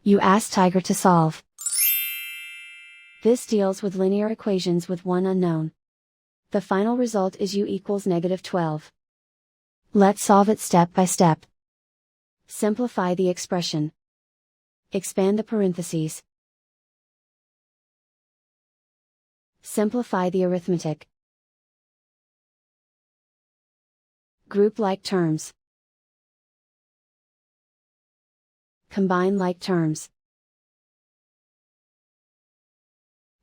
You ask Tiger to solve. This deals with linear equations with one unknown. The final result is u equals -12. Let's solve it step by step. Simplify the expression. Expand the parentheses. Simplify the arithmetic. Group like terms. Combine like terms.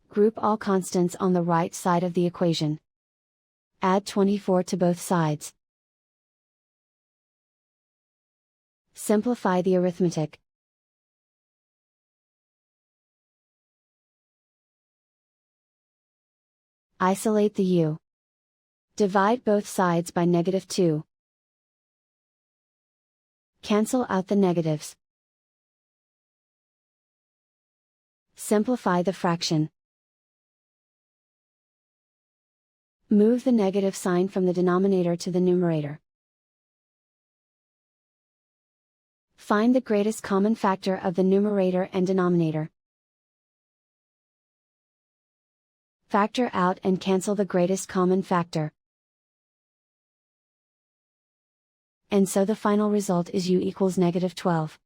Group all constants on the right side of the equation. Add 24 to both sides. Simplify the arithmetic. Isolate the u. Divide both sides by -2. Cancel out the negatives. Simplify the fraction. Move the negative sign from the denominator to the numerator. Find the greatest common factor of the numerator and denominator. Factor out and cancel the greatest common factor. And so the final result is u equals -12.